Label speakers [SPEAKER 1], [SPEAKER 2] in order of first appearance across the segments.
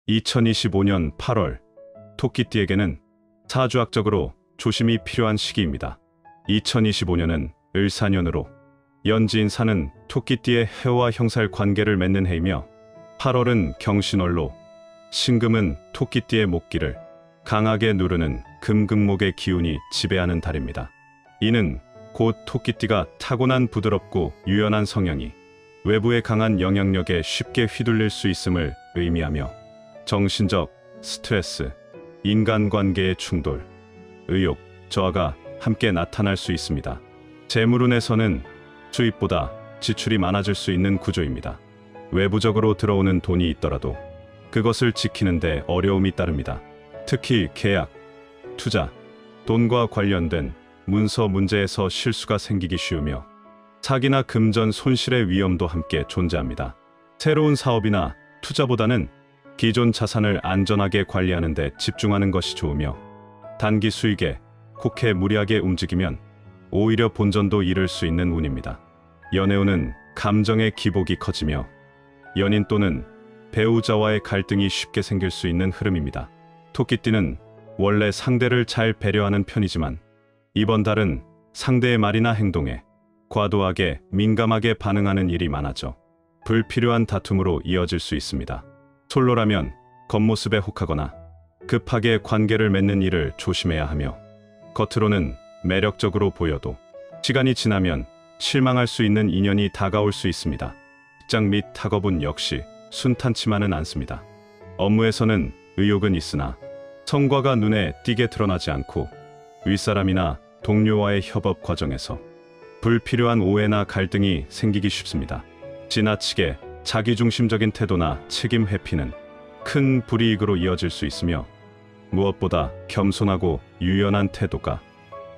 [SPEAKER 1] 2025년 8월, 토끼띠에게는 사주학적으로 조심이 필요한 시기입니다. 2025년은 을사년으로 연지인사는 토끼띠의 해와 형살 관계를 맺는 해이며 8월은 경신월로 신금은 토끼띠의 목기를 강하게 누르는 금극목의 기운이 지배하는 달입니다. 이는 곧 토끼띠가 타고난 부드럽고 유연한 성향이 외부의 강한 영향력에 쉽게 휘둘릴 수 있음을 의미하며 정신적 스트레스, 인간관계의 충돌, 의욕, 저하가 함께 나타날 수 있습니다. 재물운에서는 수입보다 지출이 많아질 수 있는 구조입니다. 외부적으로 들어오는 돈이 있더라도 그것을 지키는데 어려움이 따릅니다. 특히 계약, 투자, 돈과 관련된 문서 문제에서 실수가 생기기 쉬우며 사기나 금전 손실의 위험도 함께 존재합니다. 새로운 사업이나 투자보다는 기존 자산을 안전하게 관리하는 데 집중하는 것이 좋으며 단기 수익에 국해 무리하게 움직이면 오히려 본전도 잃을 수 있는 운입니다. 연애운은 감정의 기복이 커지며 연인 또는 배우자와의 갈등이 쉽게 생길 수 있는 흐름입니다. 토끼띠는 원래 상대를 잘 배려하는 편이지만 이번 달은 상대의 말이나 행동에 과도하게 민감하게 반응하는 일이 많아져 불필요한 다툼으로 이어질 수 있습니다. 솔로라면 겉모습에 혹하거나 급하게 관계를 맺는 일을 조심해야 하며 겉으로는 매력적으로 보여도 시간이 지나면 실망할 수 있는 인연이 다가올 수 있습니다. 직장 및 학업은 역시 순탄치만은 않습니다. 업무에서는 의욕은 있으나 성과가 눈에 띄게 드러나지 않고 윗사람이나 동료와의 협업 과정에서 불필요한 오해나 갈등이 생기기 쉽습니다. 지나치게 자기중심적인 태도나 책임 회피는 큰 불이익으로 이어질 수 있으며 무엇보다 겸손하고 유연한 태도가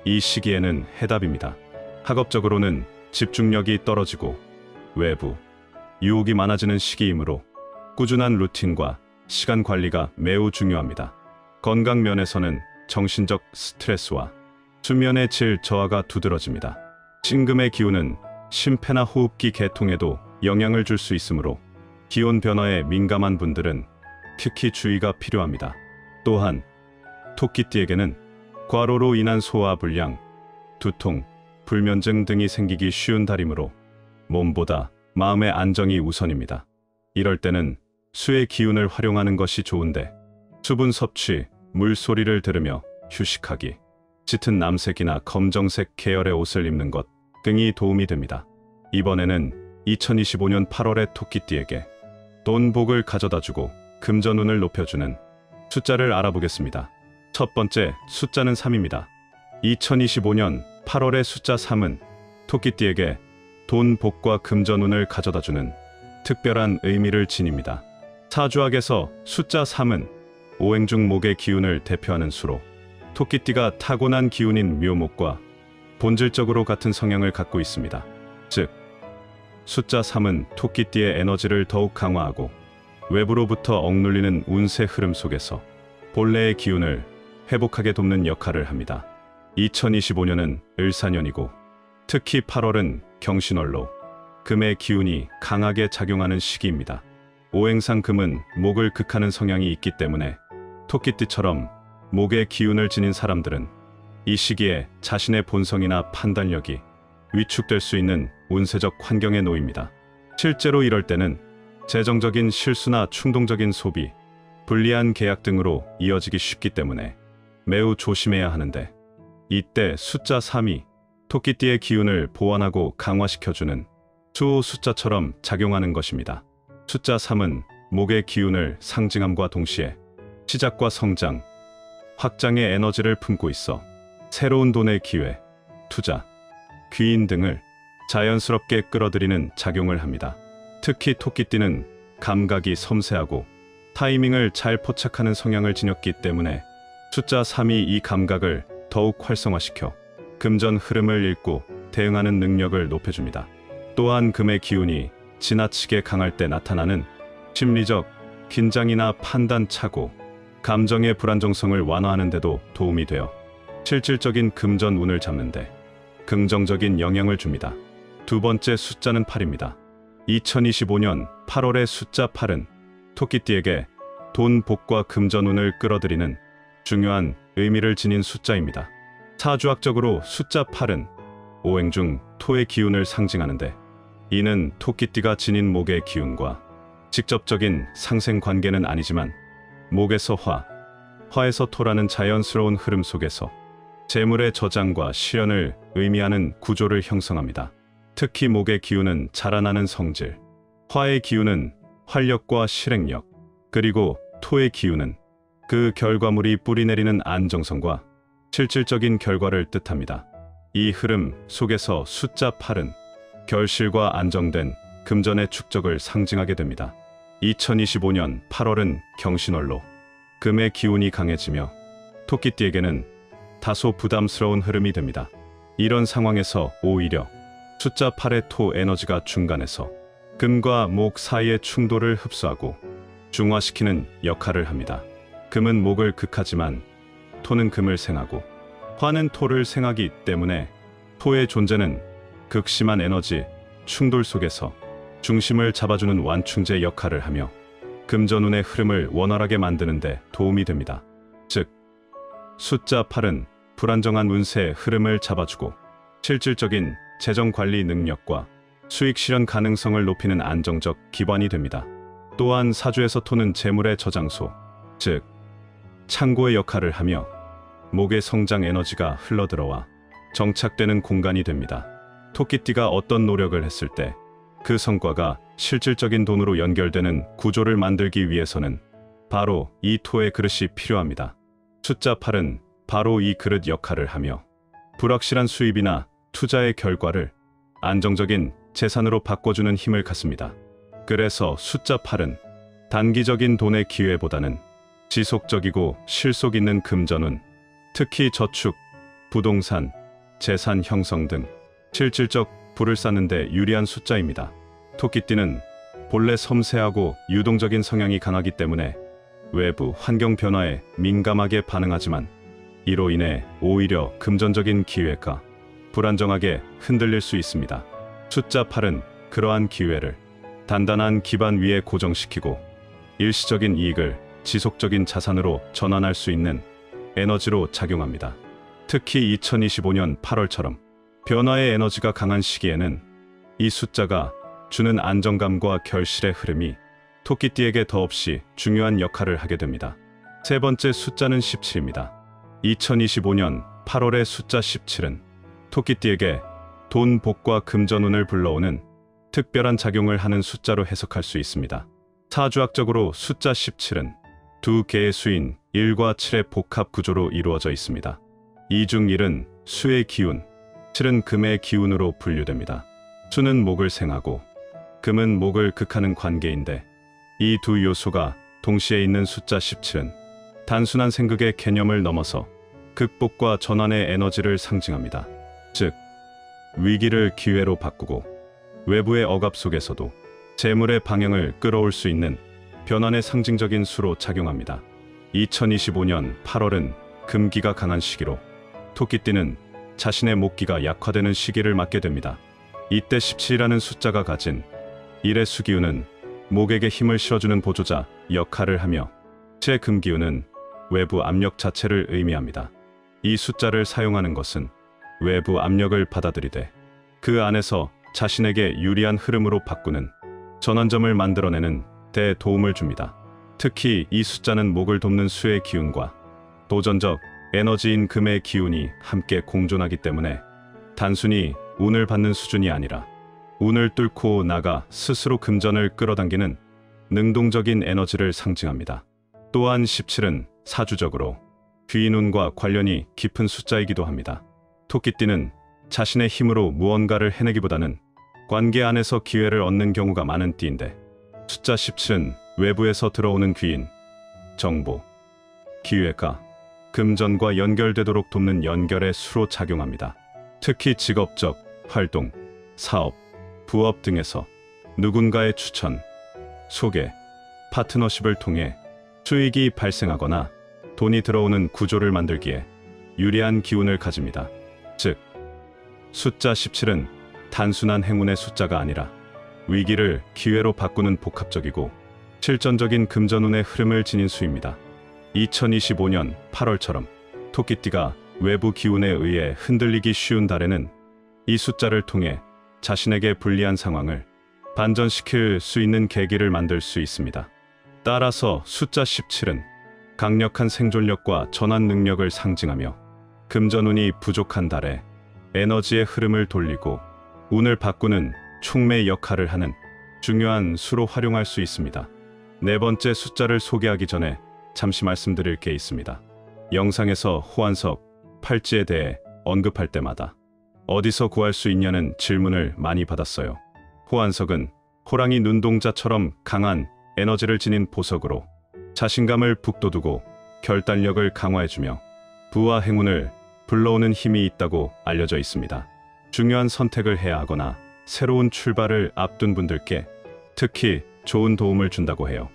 [SPEAKER 1] 이 시기에는 해답입니다. 학업적으로는 집중력이 떨어지고 외부 유혹이 많아지는 시기이므로 꾸준한 루틴과 시간 관리가 매우 중요합니다. 건강 면에서는 정신적 스트레스와 수면의 질 저하가 두드러집니다. 신금의 기운은 심폐나 호흡기 개통에도 영향을 줄 수 있으므로 기온 변화에 민감한 분들은 특히 주의가 필요합니다. 또한 토끼띠에게는 과로로 인한 소화불량, 두통, 불면증 등이 생기기 쉬운 달이므로 몸보다 마음의 안정이 우선입니다. 이럴 때는 수의 기운을 활용하는 것이 좋은데 수분 섭취, 물소리를 들으며 휴식하기, 짙은 남색이나 검정색 계열의 옷을 입는 것 등이 도움이 됩니다. 이번에는 2025년 8월의 토끼띠에게 돈 복을 가져다주고 금전운을 높여주는 숫자를 알아보겠습니다. 첫 번째 숫자는 3입니다. 2025년 8월의 숫자 3은 토끼띠에게 돈 복과 금전운을 가져다주는 특별한 의미를 지닙니다. 사주학에서 숫자 3은 오행중 목의 기운을 대표하는 수로 토끼띠가 타고난 기운인 묘목과 본질적으로 같은 성향을 갖고 있습니다. 즉, 숫자 3은 토끼띠의 에너지를 더욱 강화하고 외부로부터 억눌리는 운세 흐름 속에서 본래의 기운을 회복하게 돕는 역할을 합니다. 2025년은 을사년이고 특히 8월은 경신월로 금의 기운이 강하게 작용하는 시기입니다. 오행상 금은 목을 극하는 성향이 있기 때문에 토끼띠처럼 목의 기운을 지닌 사람들은 이 시기에 자신의 본성이나 판단력이 위축될 수 있는 운세적 환경에 놓입니다. 실제로 이럴 때는 재정적인 실수나 충동적인 소비, 불리한 계약 등으로 이어지기 쉽기 때문에 매우 조심해야 하는데 이때 숫자 3이 토끼띠의 기운을 보완하고 강화시켜주는 수호 숫자처럼 작용하는 것입니다. 숫자 3은 목의 기운을 상징함과 동시에 시작과 성장, 확장의 에너지를 품고 있어 새로운 돈의 기회, 투자, 귀인 등을 자연스럽게 끌어들이는 작용을 합니다. 특히 토끼띠는 감각이 섬세하고 타이밍을 잘 포착하는 성향을 지녔기 때문에 숫자 3이 이 감각을 더욱 활성화시켜 금전 흐름을 읽고 대응하는 능력을 높여줍니다. 또한 금의 기운이 지나치게 강할 때 나타나는 심리적 긴장이나 판단 착오, 감정의 불안정성을 완화하는 데도 도움이 되어 실질적인 금전 운을 잡는데 긍정적인 영향을 줍니다. 두 번째 숫자는 8입니다. 2025년 8월의 숫자 8은 토끼띠에게 돈, 복과 금전운을 끌어들이는 중요한 의미를 지닌 숫자입니다. 사주학적으로 숫자 8은 오행 중 토의 기운을 상징하는데, 이는 토끼띠가 지닌 목의 기운과 직접적인 상생 관계는 아니지만 목에서 화, 화에서 토라는 자연스러운 흐름 속에서 재물의 저장과 실현을 의미하는 구조를 형성합니다. 특히 목의 기운은 자라나는 성질, 화의 기운은 활력과 실행력, 그리고 토의 기운은 그 결과물이 뿌리내리는 안정성과 실질적인 결과를 뜻합니다. 이 흐름 속에서 숫자 8은 결실과 안정된 금전의 축적을 상징하게 됩니다. 2025년 8월은 경신월로 금의 기운이 강해지며 토끼띠에게는 다소 부담스러운 흐름이 됩니다. 이런 상황에서 오히려 숫자 8의 토 에너지가 중간에서 금과 목 사이의 충돌을 흡수하고 중화시키는 역할을 합니다. 금은 목을 극하지만 토는 금을 생하고 화는 토를 생하기 때문에 토의 존재는 극심한 에너지 충돌 속에서 중심을 잡아주는 완충제 역할을 하며 금전운의 흐름을 원활하게 만드는 데 도움이 됩니다. 즉, 숫자 8은 불안정한 운세의 흐름을 잡아주고 실질적인 재정관리 능력과 수익 실현 가능성을 높이는 안정적 기반이 됩니다. 또한 사주에서 토는 재물의 저장소, 즉 창고의 역할을 하며 목의 성장 에너지가 흘러들어와 정착되는 공간이 됩니다. 토끼띠가 어떤 노력을 했을 때 그 성과가 실질적인 돈으로 연결되는 구조를 만들기 위해서는 바로 이 토의 그릇이 필요합니다. 숫자 8은 바로 이 그릇 역할을 하며 불확실한 수입이나 투자의 결과를 안정적인 재산으로 바꿔주는 힘을 갖습니다. 그래서 숫자 8은 단기적인 돈의 기회보다는 지속적이고 실속 있는 금전운, 특히 저축, 부동산, 재산 형성 등 실질적 부를 쌓는 데 유리한 숫자입니다. 토끼띠는 본래 섬세하고 유동적인 성향이 강하기 때문에 외부 환경 변화에 민감하게 반응하지만, 이로 인해 오히려 금전적인 기회가 불안정하게 흔들릴 수 있습니다. 숫자 8은 그러한 기회를 단단한 기반 위에 고정시키고 일시적인 이익을 지속적인 자산으로 전환할 수 있는 에너지로 작용합니다. 특히 2025년 8월처럼 변화의 에너지가 강한 시기에는 이 숫자가 주는 안정감과 결실의 흐름이 토끼띠에게 더없이 중요한 역할을 하게 됩니다. 세 번째 숫자는 17입니다. 2025년 8월의 숫자 17은 토끼띠에게 돈, 복과 금전운을 불러오는 특별한 작용을 하는 숫자로 해석할 수 있습니다. 사주학적으로 숫자 17은 두 개의 수인 1과 7의 복합 구조로 이루어져 있습니다. 이 중 1은 수의 기운, 7은 금의 기운으로 분류됩니다. 수는 목을 생하고 금은 목을 극하는 관계인데, 이 두 요소가 동시에 있는 숫자 17은 단순한 생극의 개념을 넘어서 극복과 전환의 에너지를 상징합니다. 즉, 위기를 기회로 바꾸고 외부의 억압 속에서도 재물의 방향을 끌어올 수 있는 변환의 상징적인 수로 작용합니다. 2025년 8월은 금기가 강한 시기로 토끼띠는 자신의 목기가 약화되는 시기를 맞게 됩니다. 이때 17이라는 숫자가 가진 일의 수기운은 목에게 힘을 실어주는 보조자 역할을 하며, 제 금기운은 외부 압력 자체를 의미합니다. 이 숫자를 사용하는 것은 외부 압력을 받아들이되 그 안에서 자신에게 유리한 흐름으로 바꾸는 전환점을 만들어내는 데 도움을 줍니다. 특히 이 숫자는 목을 돕는 수의 기운과 도전적 에너지인 금의 기운이 함께 공존하기 때문에 단순히 운을 받는 수준이 아니라 운을 뚫고 나가 스스로 금전을 끌어당기는 능동적인 에너지를 상징합니다. 또한 17은 사주적으로 귀인운과 관련이 깊은 숫자이기도 합니다. 토끼띠는 자신의 힘으로 무언가를 해내기보다는 관계 안에서 기회를 얻는 경우가 많은 띠인데, 숫자 17은 외부에서 들어오는 귀인, 정보, 기회가 금전과 연결되도록 돕는 연결의 수로 작용합니다. 특히 직업적 활동, 사업, 부업 등에서 누군가의 추천, 소개, 파트너십을 통해 수익이 발생하거나 돈이 들어오는 구조를 만들기에 유리한 기운을 가집니다. 즉, 숫자 17은 단순한 행운의 숫자가 아니라 위기를 기회로 바꾸는 복합적이고 실전적인 금전운의 흐름을 지닌 수입니다. 2025년 8월처럼 토끼띠가 외부 기운에 의해 흔들리기 쉬운 달에는 이 숫자를 통해 자신에게 불리한 상황을 반전시킬 수 있는 계기를 만들 수 있습니다. 따라서 숫자 17은 강력한 생존력과 전환 능력을 상징하며 금전운이 부족한 달에 에너지의 흐름을 돌리고 운을 바꾸는 촉매 역할을 하는 중요한 수로 활용할 수 있습니다. 네 번째 숫자를 소개하기 전에 잠시 말씀드릴 게 있습니다. 영상에서 호환석, 팔찌에 대해 언급할 때마다 어디서 구할 수 있냐는 질문을 많이 받았어요. 호환석은 호랑이 눈동자처럼 강한 에너지를 지닌 보석으로 자신감을 북돋우고 결단력을 강화해주며 부와 행운을 불러오는 힘이 있다고 알려져 있습니다. 중요한 선택을 해야 하거나 새로운 출발을 앞둔 분들께 특히 좋은 도움을 준다고 해요.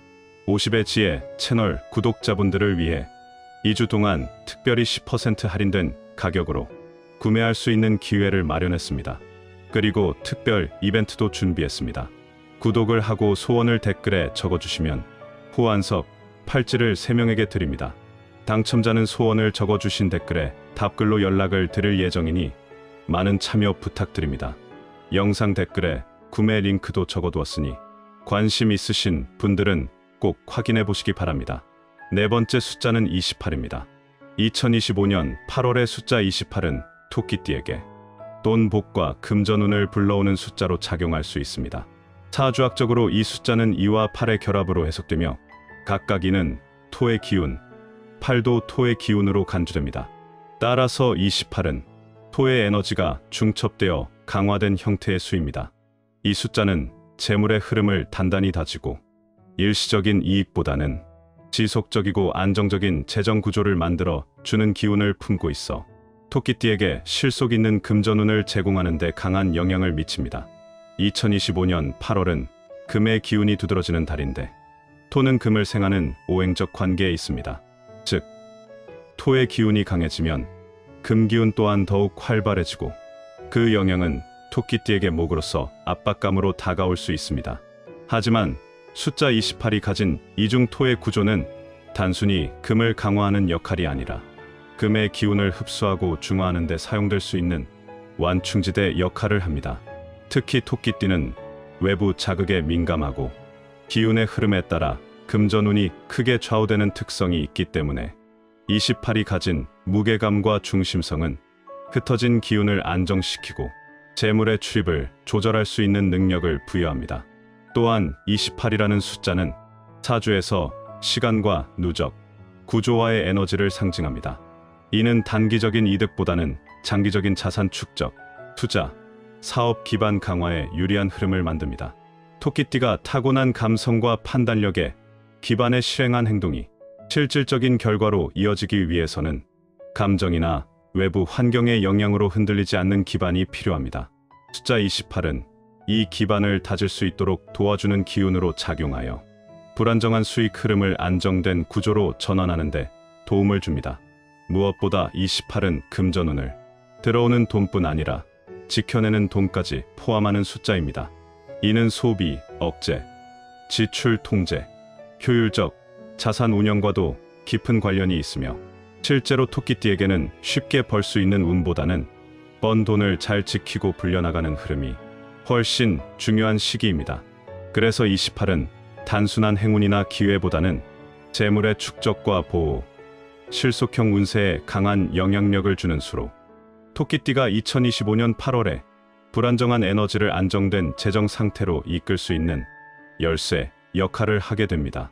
[SPEAKER 1] 50의 지혜 채널 구독자분들을 위해 2주 동안 특별히 10% 할인된 가격으로 구매할 수 있는 기회를 마련했습니다. 그리고 특별 이벤트도 준비했습니다. 구독을 하고 소원을 댓글에 적어주시면 호환석, 팔찌를 3명에게 드립니다. 당첨자는 소원을 적어주신 댓글에 답글로 연락을 드릴 예정이니 많은 참여 부탁드립니다. 영상 댓글에 구매 링크도 적어두었으니 관심 있으신 분들은 꼭 확인해 보시기 바랍니다. 네 번째 숫자는 28입니다. 2025년 8월의 숫자 28은 토끼띠에게 돈, 복과 금전운을 불러오는 숫자로 작용할 수 있습니다. 사주학적으로 이 숫자는 2와 8의 결합으로 해석되며 각각 2는 토의 기운, 8도 토의 기운으로 간주됩니다. 따라서 28은 토의 에너지가 중첩되어 강화된 형태의 수입니다. 이 숫자는 재물의 흐름을 단단히 다지고 일시적인 이익보다는 지속적이고 안정적인 재정 구조를 만들어 주는 기운을 품고 있어 토끼띠에게 실속 있는 금전운을 제공하는 데 강한 영향을 미칩니다. 2025년 8월은 금의 기운이 두드러지는 달인데 토는 금을 생하는 오행적 관계에 있습니다. 즉, 토의 기운이 강해지면 금 기운 또한 더욱 활발해지고 그 영향은 토끼띠에게 목으로서 압박감으로 다가올 수 있습니다. 하지만 숫자 28이 가진 이중 토의 구조는 단순히 금을 강화하는 역할이 아니라 금의 기운을 흡수하고 중화하는 데 사용될 수 있는 완충지대 역할을 합니다. 특히 토끼띠는 외부 자극에 민감하고 기운의 흐름에 따라 금전운이 크게 좌우되는 특성이 있기 때문에 28이 가진 무게감과 중심성은 흩어진 기운을 안정시키고 재물의 출입을 조절할 수 있는 능력을 부여합니다. 또한 28이라는 숫자는 사주에서 시간과 누적, 구조화의 에너지를 상징합니다. 이는 단기적인 이득보다는 장기적인 자산 축적, 투자, 사업 기반 강화에 유리한 흐름을 만듭니다. 토끼띠가 타고난 감성과 판단력에 기반해 실행한 행동이 실질적인 결과로 이어지기 위해서는 감정이나 외부 환경의 영향으로 흔들리지 않는 기반이 필요합니다. 숫자 28은 이 기반을 다질 수 있도록 도와주는 기운으로 작용하여 불안정한 수익 흐름을 안정된 구조로 전환하는 데 도움을 줍니다. 무엇보다 28은 금전운을 들어오는 돈뿐 아니라 지켜내는 돈까지 포함하는 숫자입니다. 이는 소비, 억제, 지출 통제, 효율적 자산 운영과도 깊은 관련이 있으며 실제로 토끼띠에게는 쉽게 벌 수 있는 운보다는 번 돈을 잘 지키고 불려나가는 흐름이 훨씬 중요한 시기입니다. 그래서 28은 단순한 행운이나 기회보다는 재물의 축적과 보호, 실속형 운세에 강한 영향력을 주는 수로 토끼띠가 2025년 8월에 불안정한 에너지를 안정된 재정 상태로 이끌 수 있는 열쇠 역할을 하게 됩니다.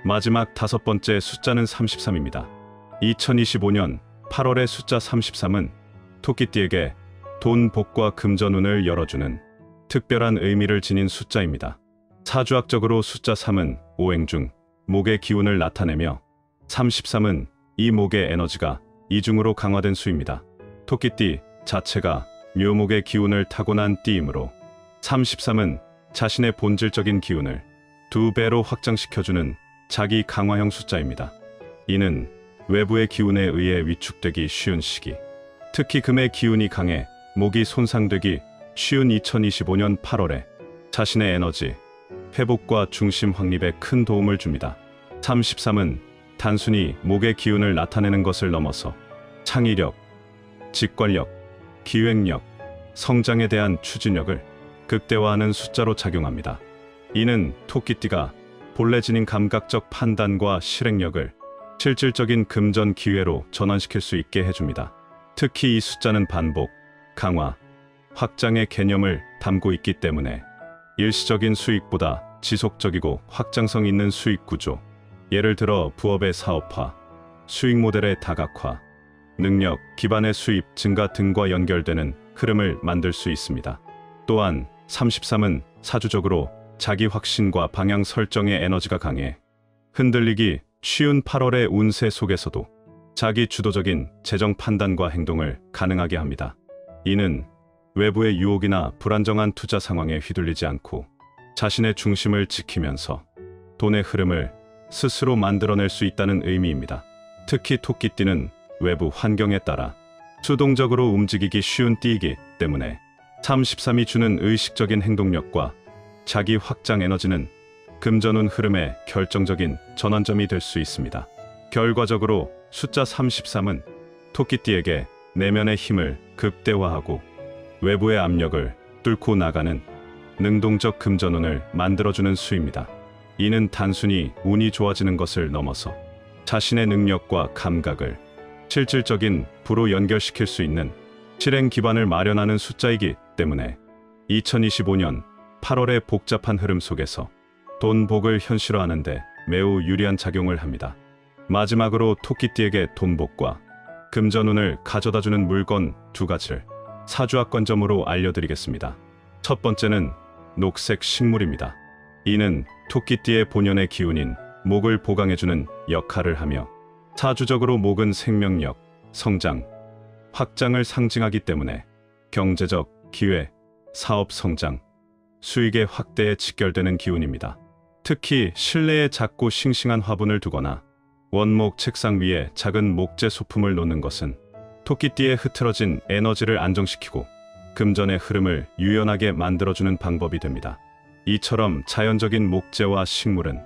[SPEAKER 1] 마지막 다섯 번째 숫자는 33입니다. 2025년 8월의 숫자 33은 토끼띠에게 돈, 복과 금전운을 열어주는 특별한 의미를 지닌 숫자입니다. 사주학적으로 숫자 3은 오행 중 목의 기운을 나타내며 33은 이 목의 에너지가 이중으로 강화된 수입니다. 토끼띠 자체가 묘목의 기운을 타고난 띠이므로 33은 자신의 본질적인 기운을 2배로 확장시켜주는 자기 강화형 숫자입니다. 이는 외부의 기운에 의해 위축되기 쉬운 시기, 특히 금의 기운이 강해 목이 손상되기 쉬운 2025년 8월에 자신의 에너지, 회복과 중심 확립에 큰 도움을 줍니다. 33은 단순히 목의 기운을 나타내는 것을 넘어서 창의력, 직관력, 기획력, 성장에 대한 추진력을 극대화하는 숫자로 작용합니다. 이는 토끼띠가 본래 지닌 감각적 판단과 실행력을 실질적인 금전 기회로 전환시킬 수 있게 해줍니다. 특히 이 숫자는 반복, 강화, 확장의 개념을 담고 있기 때문에 일시적인 수익보다 지속적이고 확장성 있는 수익 구조, 예를 들어 부업의 사업화, 수익 모델의 다각화, 능력 기반의 수입 증가 등과 연결되는 흐름을 만들 수 있습니다. 또한 33은 사주적으로 자기 확신과 방향 설정의 에너지가 강해 흔들리기 쉬운 8월의 운세 속에서도 자기 주도적인 재정 판단과 행동을 가능하게 합니다. 이는 외부의 유혹이나 불안정한 투자 상황에 휘둘리지 않고 자신의 중심을 지키면서 돈의 흐름을 스스로 만들어낼 수 있다는 의미입니다. 특히 토끼띠는 외부 환경에 따라 수동적으로 움직이기 쉬운 띠이기 때문에 33이 주는 의식적인 행동력과 자기 확장 에너지는 금전운 흐름의 결정적인 전환점이 될 수 있습니다. 결과적으로 숫자 33은 토끼띠에게 내면의 힘을 극대화하고 외부의 압력을 뚫고 나가는 능동적 금전운을 만들어주는 수입니다. 이는 단순히 운이 좋아지는 것을 넘어서 자신의 능력과 감각을 실질적인 부로 연결시킬 수 있는 실행 기반을 마련하는 숫자이기 때문에 2025년 8월의 복잡한 흐름 속에서 돈 복을 현실화하는 데 매우 유리한 작용을 합니다. 마지막으로 토끼띠에게 돈복과 금전운을 가져다주는 물건 두 가지를 사주학관점으로 알려드리겠습니다. 첫 번째는 녹색 식물입니다. 이는 토끼띠의 본연의 기운인 목을 보강해주는 역할을 하며 사주적으로 목은 생명력, 성장, 확장을 상징하기 때문에 경제적 기회, 사업 성장, 수익의 확대에 직결되는 기운입니다. 특히 실내에 작고 싱싱한 화분을 두거나 원목 책상 위에 작은 목재 소품을 놓는 것은 토끼띠의 흐트러진 에너지를 안정시키고 금전의 흐름을 유연하게 만들어주는 방법이 됩니다. 이처럼 자연적인 목재와 식물은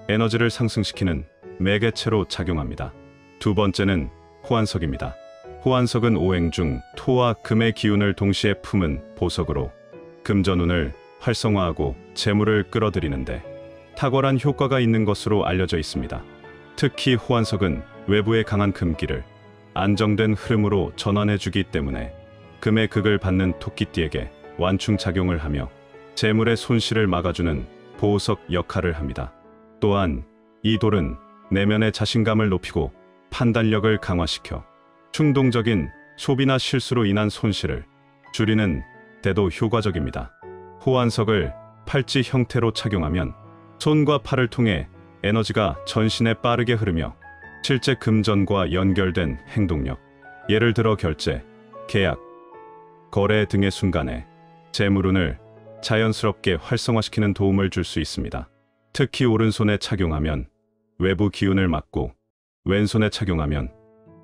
[SPEAKER 1] 에너지를 상승시키는 매개체로 작용합니다. 두 번째는 호환석입니다. 호환석은 오행 중 토와 금의 기운을 동시에 품은 보석으로 금전운을 활성화하고 재물을 끌어들이는데 탁월한 효과가 있는 것으로 알려져 있습니다. 특히 호환석은 외부의 강한 금기를 안정된 흐름으로 전환해주기 때문에 금의 극을 받는 토끼띠에게 완충작용을 하며 재물의 손실을 막아주는 보호석 역할을 합니다. 또한 이 돌은 내면의 자신감을 높이고 판단력을 강화시켜 충동적인 소비나 실수로 인한 손실을 줄이는 데도 효과적입니다. 호환석을 팔찌 형태로 착용하면 손과 팔을 통해 에너지가 전신에 빠르게 흐르며 실제 금전과 연결된 행동력, 예를 들어 결제, 계약, 거래 등의 순간에 재물운을 자연스럽게 활성화시키는 도움을 줄 수 있습니다. 특히 오른손에 착용하면 외부 기운을 막고 왼손에 착용하면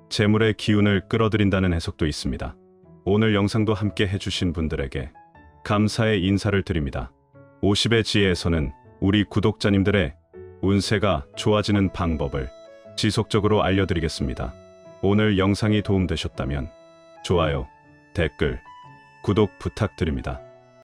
[SPEAKER 1] 재물의 기운을 끌어들인다는 해석도 있습니다. 오늘 영상도 함께 해주신 분들에게 감사의 인사를 드립니다. 50의 지혜에서는 우리 구독자님들의 운세가 좋아지는 방법을 지속적으로 알려드리겠습니다. 오늘 영상이 도움되셨다면 좋아요, 댓글, 구독 부탁드립니다.